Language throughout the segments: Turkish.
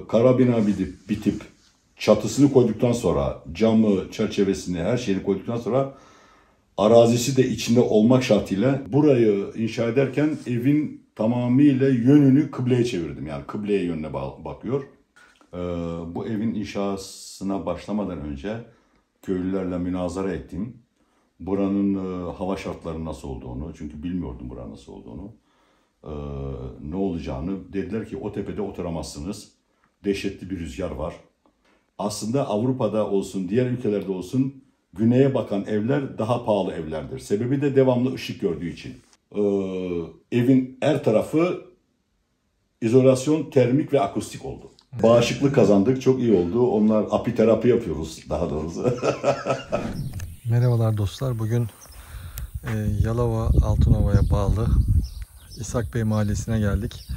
Kara bina bitip çatısını koyduktan sonra, camı, çerçevesini, her şeyini koyduktan sonra arazisi de içinde olmak şartıyla burayı inşa ederken evin tamamıyla yönünü kıbleye çevirdim. Yani kıbleye yönüne bakıyor. Bu evin inşasına başlamadan önce köylülerle münazara ettim. Buranın hava şartlarının nasıl olduğunu, çünkü bilmiyordum buranın nasıl olduğunu, ne olacağını. Dediler ki o tepede oturamazsınız. Dehşetli bir rüzgar var. Aslında Avrupa'da olsun, diğer ülkelerde olsun güneye bakan evler daha pahalı evlerdir. Sebebi de devamlı ışık gördüğü için. Evin her tarafı izolasyon, termik ve akustik oldu. Bağışıklık kazandık, çok iyi oldu. Onlar apiterapi yapıyoruz daha doğrusu. Merhabalar dostlar. Bugün Yalova Altınova'ya bağlı İshak Bey Mahallesi'ne geldik.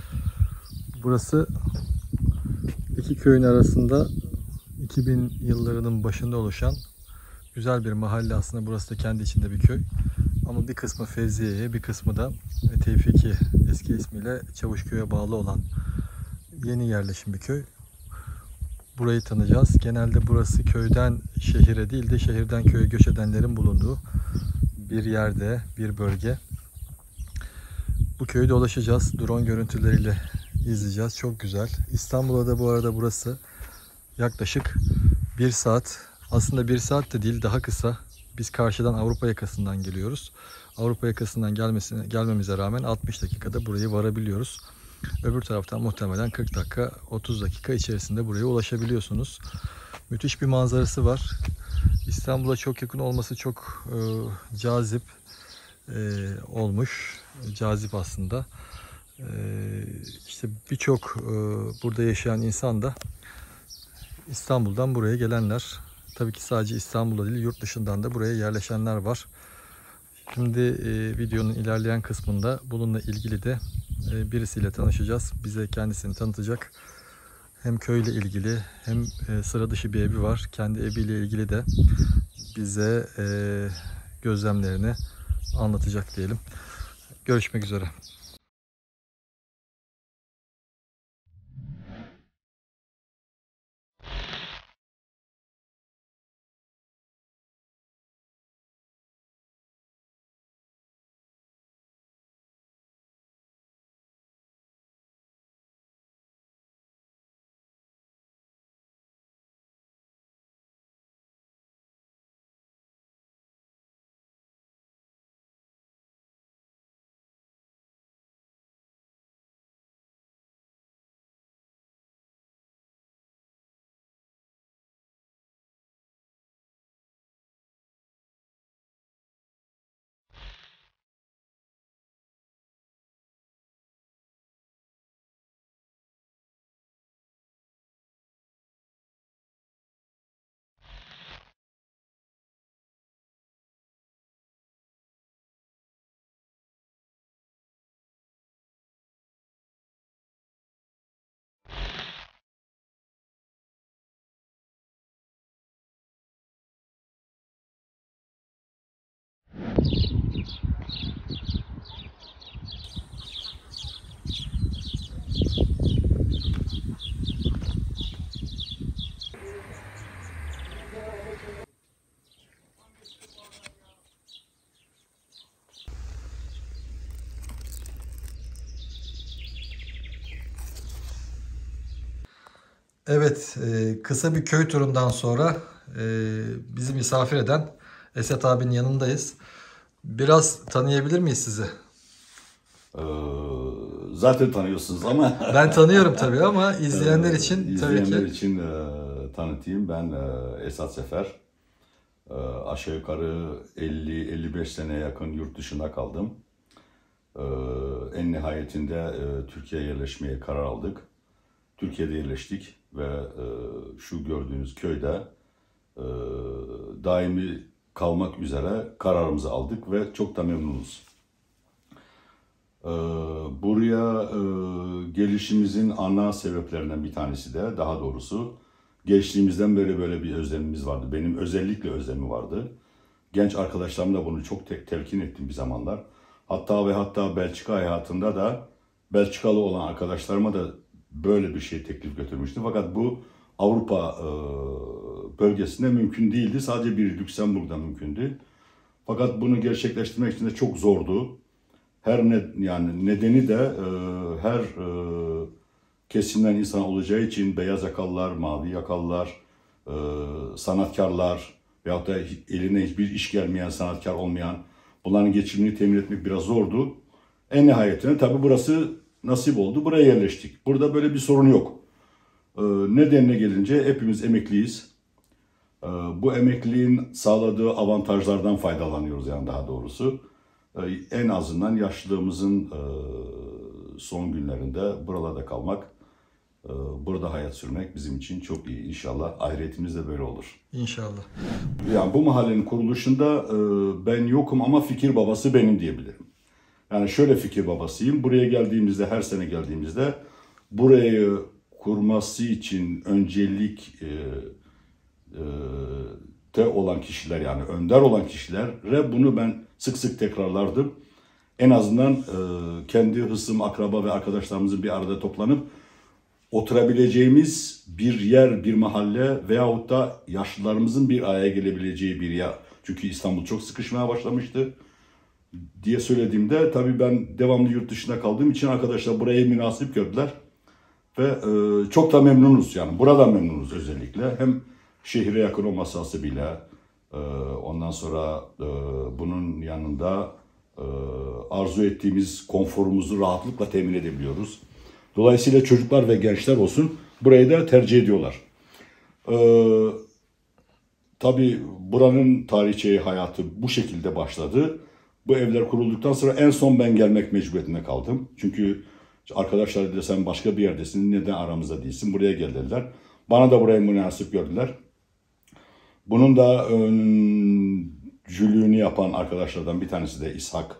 Burası iki köyün arasında 2000 yıllarının başında oluşan güzel bir mahalle aslında. Burası da kendi içinde bir köy. Ama bir kısmı Fevziye'ye, bir kısmı da Tevfiki eski ismiyle Çavuşköy'e bağlı olan yeni yerleşim bir köy. Burayı tanıyacağız. Genelde burası köyden şehire değil de şehirden köye göç edenlerin bulunduğu bir yerde, bir bölge. Bu köyü dolaşacağız. Drone görüntüleriyle izleyeceğiz. Çok güzel. İstanbul'a da bu arada burası yaklaşık 1 saat. Aslında 1 saat de değil, daha kısa. Biz karşıdan Avrupa yakasından geliyoruz. Avrupa yakasından gelmemize rağmen 60 dakikada burayı varabiliyoruz. Öbür taraftan muhtemelen 40 dakika, 30 dakika içerisinde buraya ulaşabiliyorsunuz. Müthiş bir manzarası var. İstanbul'a çok yakın olması çok cazip olmuş. Cazip aslında. İşte birçok burada yaşayan insan da İstanbul'dan buraya gelenler. Tabii ki sadece İstanbul'da değil, yurt dışından da buraya yerleşenler var. Şimdi videonun ilerleyen kısmında bununla ilgili de birisiyle tanışacağız. Bize kendisini tanıtacak. Hem köyle ilgili hem sıra dışı bir evi var. Kendi eviyle ilgili de bize gözlemlerini anlatacak diyelim. Görüşmek üzere. Evet, kısa bir köy turundan sonra bizi misafir eden Esat abinin yanındayız. Biraz tanıyabilir miyiz sizi? Zaten tanıyorsunuz ama Ben tanıyorum tabii ama izleyenler için tabii ki. izleyenler için tanıtayım. Ben Esat Sefer. Aşağı yukarı 50-55 seneye yakın yurt dışında kaldım. En nihayetinde Türkiye'ye yerleşmeye karar aldık. Türkiye'de yerleştik ve şu gördüğünüz köyde daimi kalmak üzere kararımızı aldık ve çok da memnunuz. Buraya gelişimizin ana sebeplerinden bir tanesi de, daha doğrusu gençliğimizden beri böyle bir özlemimiz vardı. Benim özellikle özlemim vardı. Genç arkadaşlarımla bunu çok telkin ettim bir zamanlar. Hatta Belçika hayatında da Belçikalı olan arkadaşlarıma da böyle bir şey teklif götürmüştü. Fakat bu Avrupa bölgesinde mümkün değildi. Sadece bir Lüksemburg'da mümkündü. Fakat bunu gerçekleştirmek için de çok zordu. Yani nedeni de her kesimden insan olacağı için beyaz yakalılar, mavi yakalılar, sanatkarlar veyahut da eline hiçbir iş gelmeyen, sanatkar olmayan, bunların geçimini temin etmek biraz zordu. En nihayetinde tabii burası nasip oldu. Buraya yerleştik. Burada böyle bir sorun yok. Nedenine gelince hepimiz emekliyiz. Bu emekliliğin sağladığı avantajlardan faydalanıyoruz yani daha doğrusu. En azından yaşlılığımızın son günlerinde buralarda kalmak, burada hayat sürmek bizim için çok iyi. İnşallah ahiretimiz de böyle olur. İnşallah. Yani bu mahallenin kuruluşunda ben yokum ama fikir babası benim diyebilirim. Yani şöyle fikir babasıyım. Buraya geldiğimizde, her sene geldiğimizde burayı kurması için öncelik olan kişiler, yani önder olan kişilere bunu ben sık sık tekrarlardım. En azından kendi hısım, akraba ve arkadaşlarımızın bir arada toplanıp oturabileceğimiz bir yer, bir mahalle veyahut da yaşlılarımızın bir araya gelebileceği bir yer. Çünkü İstanbul çok sıkışmaya başlamıştı diye söylediğimde tabii ben devamlı yurt dışında kaldığım için arkadaşlar burayı münasip gördüler. Ve çok da memnunuz yani. Buradan memnunuz özellikle. Hem şehire yakın olması hasebiyle, ondan sonra bunun yanında arzu ettiğimiz konforumuzu rahatlıkla temin edebiliyoruz. Dolayısıyla çocuklar ve gençler olsun burayı da tercih ediyorlar. Tabii buranın tarihçi hayatı bu şekilde başladı. Bu evler kurulduktan sonra en son ben gelmek mecburiyetinde kaldım. Çünkü arkadaşlar dediler sen başka bir yerdesin, neden aramızda değilsin, buraya gel dediler. Bana da burayı münasip gördüler. Bunun da öncülüğünü yapan arkadaşlardan bir tanesi de İshak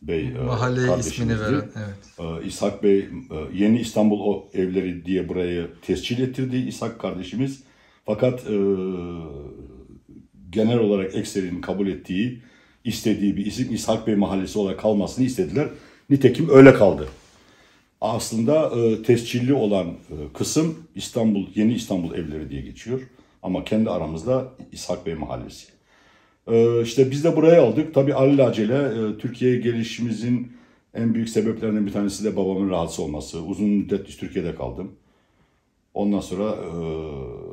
Bey. Mahalleye ismini veren, evet. İshak Bey Yeni İstanbul Evleri diye burayı tescil ettirdi İshak kardeşimiz. Fakat genel olarak ekserinin kabul ettiği, istediği bir isim İshak Bey Mahallesi olarak kalmasını istediler. Nitekim öyle kaldı. Aslında tescilli olan kısım Yeni İstanbul Evleri diye geçiyor. Ama kendi aramızda İshak Bey Mahallesi. İşte biz de buraya aldık. Tabii alelacele Türkiye'ye gelişimizin en büyük sebeplerinden bir tanesi de babamın rahatsız olması. Uzun müddet Türkiye'de kaldım. Ondan sonra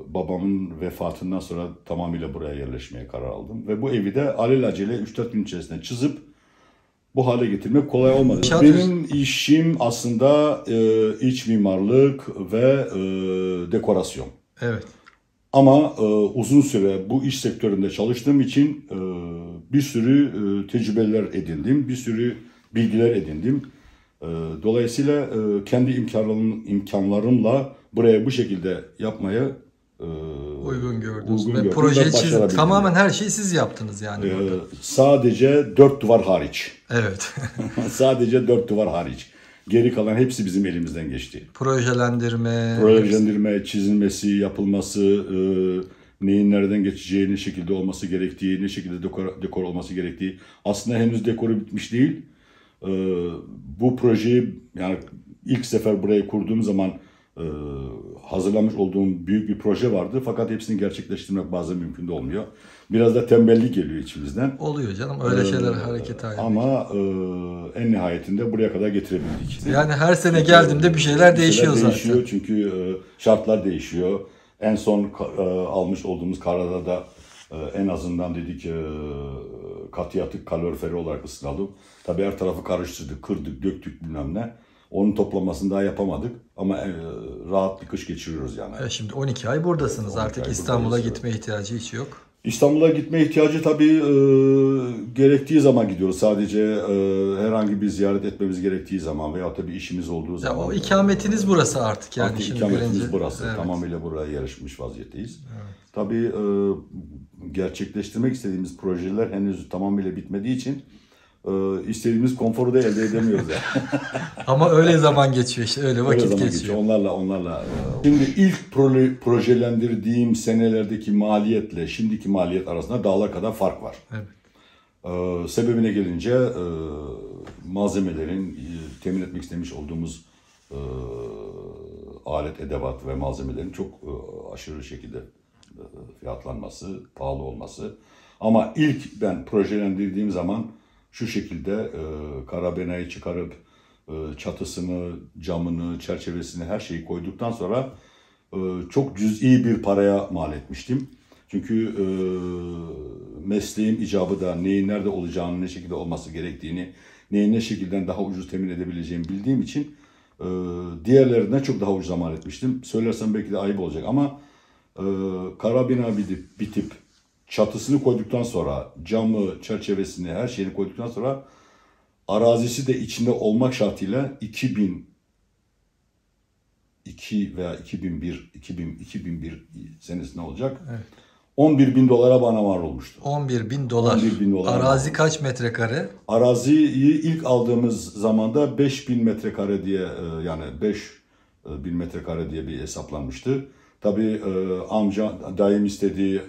babamın vefatından sonra tamamıyla buraya yerleşmeye karar aldım. Ve bu evi de alelacele 3-4 gün içerisinde çizip bu hale getirmek kolay olmadı. Benim işim aslında iç mimarlık ve dekorasyon. Evet. Ama uzun süre bu iş sektöründe çalıştığım için bir sürü tecrübeler edindim, bir sürü bilgiler edindim. Dolayısıyla kendi imkanlarımla buraya bu şekilde yapmaya uygun gördünüz. Ve proje için tamamen her şeyi siz yaptınız yani. Sadece 4 duvar hariç. Evet. Sadece 4 duvar hariç. Geri kalan hepsi bizim elimizden geçti. Projelendirme, çizilmesi, yapılması, neyin nereden geçeceği, ne şekilde olması gerektiği, ne şekilde dekor olması gerektiği. Aslında henüz dekoru bitmiş değil. Bu projeyi yani ilk sefer burayı kurduğum zaman hazırlamış olduğum büyük bir proje vardı. Fakat hepsini gerçekleştirmek bazen mümkün de olmuyor. Biraz da tembellik geliyor içimizden. Oluyor canım. Öyle şeyler harekete ayırıyor. Ama en nihayetinde buraya kadar getirebildik. Yani her sene geldiğimde bir şeyler değişiyor zaten. Çünkü şartlar değişiyor. En son almış olduğumuz kararda da en azından dedik katı kaloriferi olarak ısınalım. Tabii her tarafı karıştırdık, kırdık, döktük bilmem ne. Onun toplamasını daha yapamadık ama rahat bir kış geçiriyoruz yani. Şimdi 12 ay buradasınız artık, İstanbul'a gitme ihtiyacı hiç yok. İstanbul'a gitme ihtiyacı tabii gerektiği zaman gidiyoruz. Sadece herhangi bir ziyaret etmemiz gerektiği zaman veyahut da bir işimiz olduğu zaman. Ya o ikametiniz burası artık yani. Artık ikametimiz burası. Evet. Tamamıyla buraya yarışmış vaziyetteyiz. Evet. Tabii gerçekleştirmek istediğimiz projeler henüz tamamıyla bitmediği için istediğimiz konforu da elde edemiyoruz yani. Ama öyle zaman geçiyor işte, öyle vakit geçiyor. Onlarla. Şimdi ilk projelendirdiğim senelerdeki maliyetle şimdiki maliyet arasında dağlar kadar fark var. Evet. Sebebine gelince malzemelerin temin etmek istemiş olduğumuz alet, edevat ve malzemelerin çok aşırı şekilde fiyatlanması, pahalı olması. Ama ilk ben projelendirdiğim zaman şu şekilde karabenayı çıkarıp çatısını, camını, çerçevesini her şeyi koyduktan sonra çok cüz'i bir paraya mal etmiştim. Çünkü mesleğim icabı da neyin nerede olacağını, ne şekilde olması gerektiğini, neyi ne şekilde daha ucuz temin edebileceğimi bildiğim için diğerlerinden çok daha ucuza mal etmiştim. Söylersem belki de ayıp olacak ama kara bina bitip çatısını koyduktan sonra, camı, çerçevesini, her şeyini koyduktan sonra arazisi de içinde olmak şartıyla 2002 veya 2001 senesinde olacak. Evet. 11.000 dolara bana mal olmuştu. 11.000 dolar. 11.000 dolar. Arazi kaç metrekare? Araziyi ilk aldığımız zamanda 5.000 metrekare diye yani 5.000 metrekare diye bir hesaplanmıştı. Tabii amca, dayım istediği,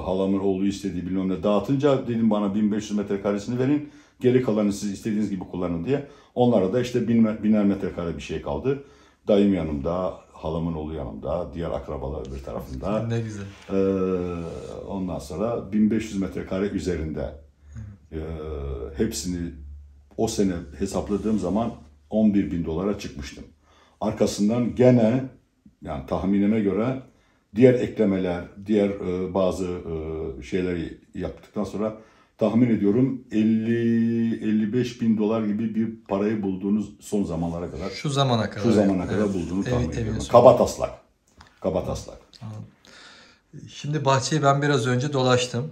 halamın oğlu istediği bilmem ne dağıtınca dedim bana 1500 metrekaresini verin. Geri kalanı siz istediğiniz gibi kullanın diye. Onlara da işte 1000'er metrekare bir şey kaldı. Dayım yanımda, halamın oğlu yanımda, diğer akrabalar öbür tarafında. Ne güzel. Ondan sonra 1500 metrekare üzerinde hepsini o sene hesapladığım zaman 11.000 dolara çıkmıştım. Arkasından gene yani tahminime göre diğer eklemeler, diğer bazı şeyleri yaptıktan sonra tahmin ediyorum 50-55.000 dolar gibi bir parayı bulduğunuz son zamanlara kadar. Şu zamana kadar bulduğunu tahmin ediyorum. Kabataslak. Kabataslak. Şimdi bahçeyi ben biraz önce dolaştım.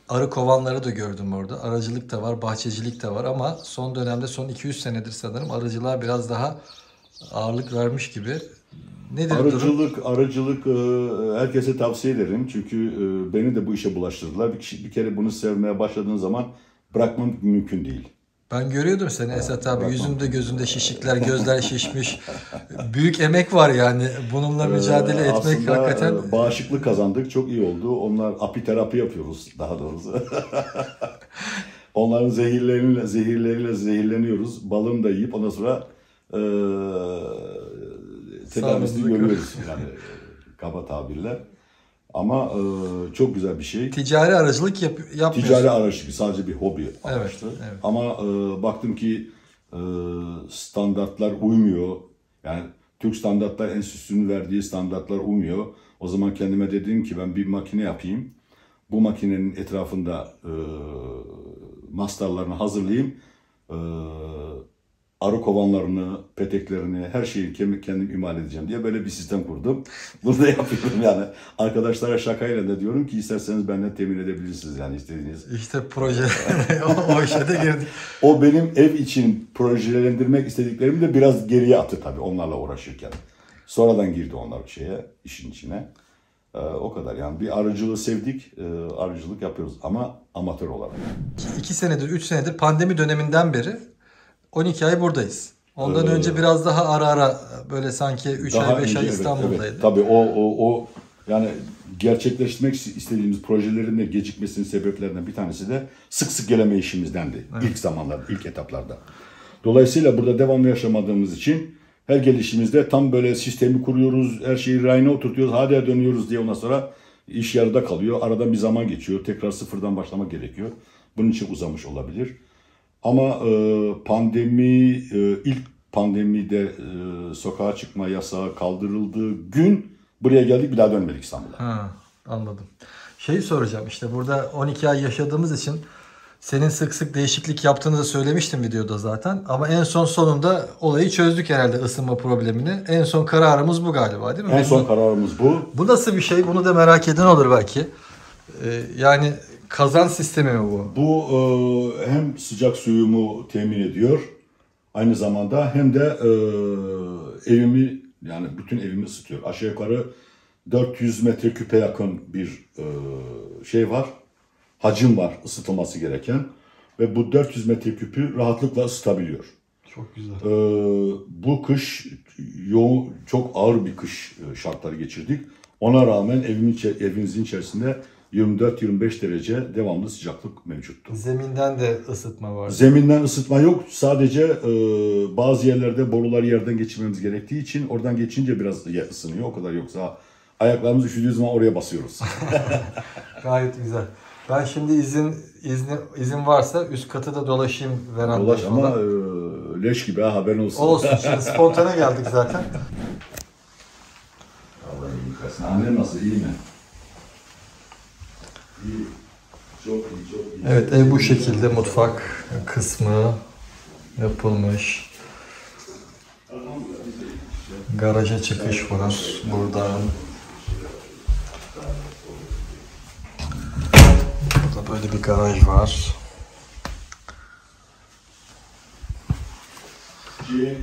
Arı kovanları da gördüm orada. Arıcılık da var, bahçecilik de var ama son dönemde son 200 senedir sanırım arıcılığa biraz daha ağırlık vermiş gibi. Nedir Arıcılık herkese tavsiye ederim. Çünkü beni de bu işe bulaştırdılar. Bir kere bunu sevmeye başladığın zaman bırakmam mümkün değil. Ben görüyordum seni Esat abi. Yüzünde gözünde şişikler, gözler şişmiş. Büyük emek var yani. Bununla mücadele etmek aslında, hakikaten... bağışıklık kazandık. Çok iyi oldu. Onlar apiterapi yapıyoruz daha doğrusu. Onların zehirleriyle zehirleniyoruz. Balını da yiyip ondan sonra tedavisini görüyoruz. Yani kaba tabirle. Ama çok güzel bir şey. Ticari aracılık yapmıyorsun. Ticari aracılık sadece bir hobi araçtı. Evet. Ama baktım ki standartlar uymuyor. Yani Türk Standartlar Enstitüsü'nün verdiği standartlar uymuyor. O zaman kendime dedim ki ben bir makine yapayım. Bu makinenin etrafında mastarlarını hazırlayayım. Arı kovanlarını, peteklerini, her şeyi kendim imal edeceğim diye böyle bir sistem kurdum. Bunu da yapıyorum yani. Arkadaşlara şakayla da diyorum ki isterseniz benden temin edebilirsiniz yani istediğiniz. İşte proje, o işe de girdik. O benim ev için projelendirmek istediklerimi de biraz geriye attı tabii onlarla uğraşırken. Sonradan girdi onlar işin içine. O kadar yani bir arıcılığı sevdik, arıcılık yapıyoruz ama amatör olarak. 2 senedir, 3 senedir pandemi döneminden beri 12 ay buradayız. Ondan önce biraz daha ara böyle sanki 3 ay 5 ay İstanbul'daydı. Evet. Tabii o yani gerçekleştirmek istediğimiz projelerin de gecikmesinin sebeplerinden bir tanesi de sık sık gelemeyişimizdendi. Evet. İlk zamanlarda, ilk etaplarda. Dolayısıyla burada devamlı yaşamadığımız için her gelişimizde tam böyle sistemi kuruyoruz, her şeyi rayına oturtuyoruz, hadi dönüyoruz diye ondan sonra iş yarıda kalıyor. Aradan bir zaman geçiyor, tekrar sıfırdan başlamak gerekiyor. Bunun için uzamış olabilir. Ama ilk pandemide sokağa çıkma yasağı kaldırıldığı gün buraya geldik, bir daha dönmedik İstanbul'a. Anladım. Şeyi soracağım işte burada 12 ay yaşadığımız için senin sık sık değişiklik yaptığını da söylemiştim videoda zaten. Ama en sonunda olayı çözdük herhalde, ısınma problemini. En son kararımız bu galiba değil mi? En son kararımız bu. Bu nasıl bir şey? Bunu da merak eden olur belki. Yani kazan sistemi mi bu? Bu hem sıcak suyumu temin ediyor. Aynı zamanda hem de evimi yani bütün evimi ısıtıyor. Aşağı yukarı 400 metreküpe yakın bir şey var. Hacim var ısıtılması gereken. Ve bu 400 metreküpü rahatlıkla ısıtabiliyor. Çok güzel. Bu kış çok ağır bir kış şartları geçirdik. Ona rağmen evimizin içerisinde 24-25 derece devamlı sıcaklık mevcuttu. Zeminden de ısıtma var. Zeminden ısıtma yok. Sadece bazı yerlerde boruları yerden geçirmemiz gerektiği için oradan geçince biraz ısınıyor. O kadar, yoksa ayaklarımız üşüdüğü zaman oraya basıyoruz. Gayet güzel. Ben şimdi izin varsa üst katı da dolaşayım verandada. Dolaş ama leş gibi, haberin olsun. Olsun, şimdi spontane geldik zaten. Allah'ım yıkasın. Annen nasıl, iyi mi? İyi. Çok iyi, çok iyi. Evet, ev bu şekilde, mutfak kısmı yapılmış. Garaja çıkış var buradan. Burada böyle bir garaj var. Bir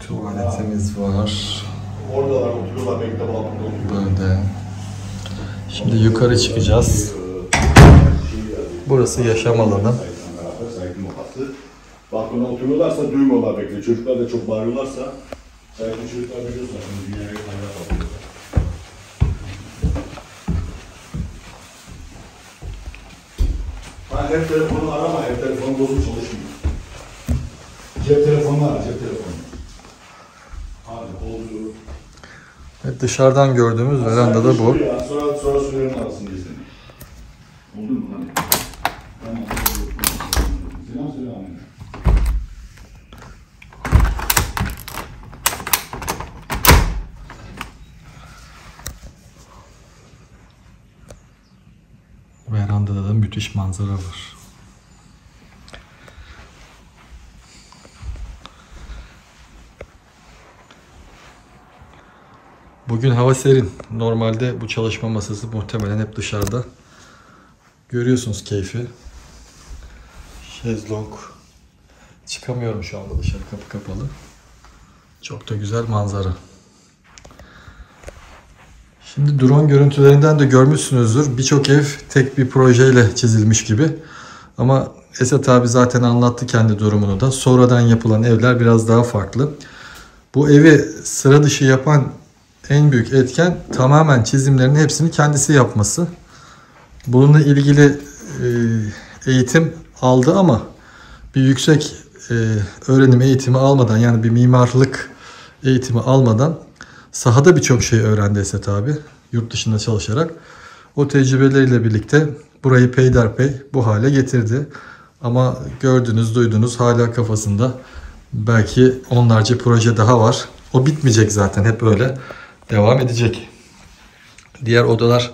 tuvaletimiz var. Oradalar oturuyorlar, belki de balkonda oturuyorlar. Böyle. Şimdi yukarı çıkacağız. Burası yaşam alanı. Balkonda oturuyorlarsa duymuyorlar belki de. Çocuklar da çok bağırıyorlarsa, belki çocuklar biliyorlar. Şimdi dünyaya hayat bakıyorlar. Hep telefonu arama, hep telefonu bozuk çalışmıyor. Cep telefonu ara, cep telefonu. Hadi oldu. Evet, dışarıdan gördüğümüz veranda da bu. Ya, sonra sürelerin arasında izledim. Oldu mu lan? Tamam. Selam söyle anne. Verandada da müthiş manzara var. Bugün hava serin. Normalde bu çalışma masası muhtemelen hep dışarıda. Görüyorsunuz keyfi. Şezlong. Çıkamıyorum şu anda dışarı, kapı kapalı. Çok da güzel manzara. Şimdi drone görüntülerinden de görmüşsünüzdür. Birçok ev tek bir projeyle çizilmiş gibi. Ama Esat abi zaten anlattı kendi durumunu da. Sonradan yapılan evler biraz daha farklı. Bu evi sıra dışı yapan en büyük etken tamamen çizimlerin hepsini kendisi yapması. Bununla ilgili eğitim aldı ama bir yüksek öğrenim eğitimi almadan, yani bir mimarlık eğitimi almadan sahada birçok şey öğrendi Esat abi yurt dışında çalışarak. O tecrübeleriyle birlikte burayı peyderpey bu hale getirdi. Ama gördünüz, duydunuz, hala kafasında belki onlarca proje daha var. O bitmeyecek zaten, hep öyle devam edecek. Diğer odalar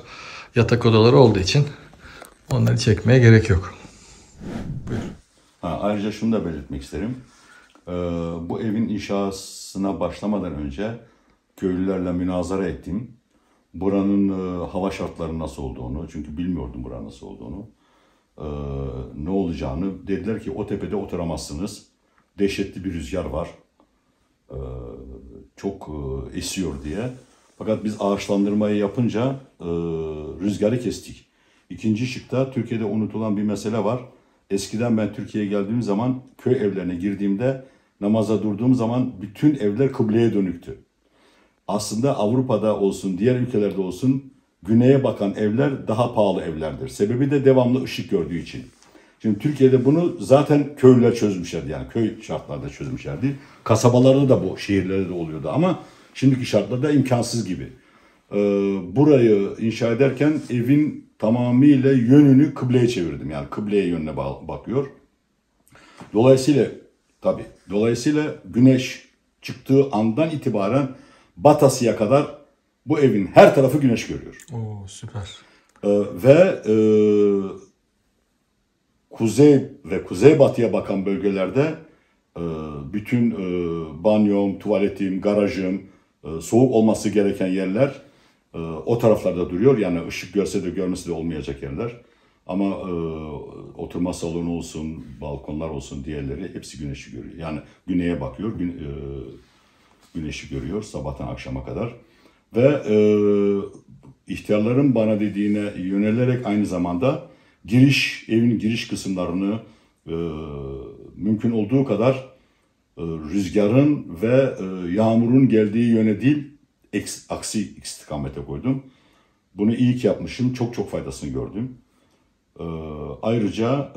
yatak odaları olduğu için onları çekmeye gerek yok. Buyur. Ayrıca şunu da belirtmek isterim. Bu evin inşasına başlamadan önce köylülerle münazara ettim. Buranın hava şartları nasıl olduğunu, çünkü bilmiyordum buranın nasıl olduğunu, ne olacağını. Dediler ki o tepede oturamazsınız. Dehşetli bir rüzgar var. Çok esiyor diye. Fakat biz ağaçlandırmayı yapınca rüzgarı kestik. İkinci şıkta Türkiye'de unutulan bir mesele var. Eskiden ben Türkiye'ye geldiğim zaman köy evlerine girdiğimde namaza durduğum zaman bütün evler kıbleye dönüktü. Aslında Avrupa'da olsun, diğer ülkelerde olsun güneye bakan evler daha pahalı evlerdir. Sebebi de devamlı ışık gördüğü için. Şimdi Türkiye'de bunu zaten köylüler çözmüşlerdi, yani köy şartlarda çözmüşlerdi. Kasabalarda da bu, şehirlerde de oluyordu ama şimdiki şartlarda imkansız gibi. Burayı inşa ederken evin tamamıyla yönünü kıbleye çevirdim. Yani kıbleye yönüne bakıyor. Dolayısıyla güneş çıktığı andan itibaren batasıya kadar bu evin her tarafı güneş görüyor. Oo, süper. Ve kuzey ve kuzeybatıya bakan bölgelerde bütün banyom, tuvaletim, garajım, soğuk olması gereken yerler o taraflarda duruyor. Yani ışık görse de görmesi de olmayacak yerler. Ama oturma salonu olsun, balkonlar olsun, diğerleri hepsi güneşi görüyor. Yani güneye bakıyor, güneşi görüyor sabahtan akşama kadar. Ve ihtiyarların bana dediğine yönelerek aynı zamanda evin giriş kısımlarını mümkün olduğu kadar rüzgarın ve yağmurun geldiği yöne değil, aksi istikamete koydum. Bunu iyi ki yapmışım. Çok çok faydasını gördüm. Ayrıca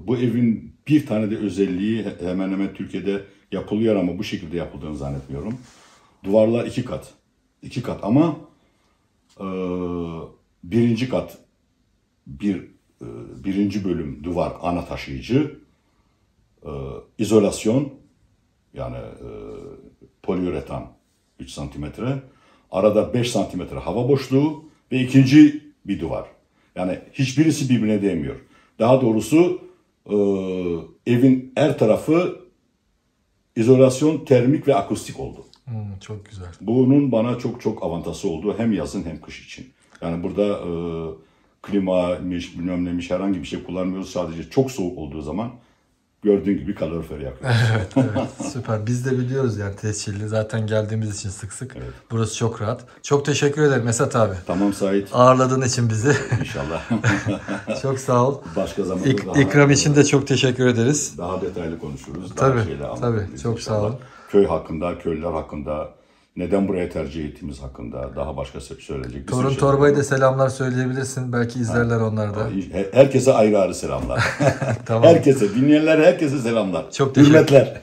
bu evin bir tane de özelliği hemen hemen Türkiye'de yapılıyor ama bu şekilde yapıldığını zannetmiyorum. Duvarlar 2 kat. 2 kat ama birinci kat birinci bölüm duvar ana taşıyıcı, izolasyon yani poliüretan 3 santimetre, arada 5 santimetre hava boşluğu ve ikinci bir duvar. Yani hiçbirisi birbirine değmiyor. Daha doğrusu evin her tarafı izolasyon, termik ve akustik oldu. Çok güzel. Bunun bana çok çok avantajı oldu hem yazın hem kış için. Yani burada klimaymış, bilmem neymiş herhangi bir şey kullanmıyoruz. Sadece çok soğuk olduğu zaman gördüğün gibi kalorifer yakıyoruz. Evet, süper. Biz de biliyoruz yani tescilli. Zaten geldiğimiz için sık sık. Evet. Burası çok rahat. Çok teşekkür ederim Esat abi. Tamam Sait. Ağırladığın için bizi. İnşallah. Çok sağ ol. Başka zamanda İkram için de çok teşekkür ederiz. Daha detaylı konuşuruz. Tabii, tabii. Çok inşallah. sağ ol. Köy hakkında, köylüler hakkında, neden buraya tercih ettiğimiz hakkında daha başka söyleyecek. Torun Torba'ya da selamlar söyleyebilirsin. Belki izlerler onlar da. Herkese ayrı ayrı selamlar. Tamam. Herkese, dinleyenler herkese selamlar. Çok teşekkür. Hürmetler.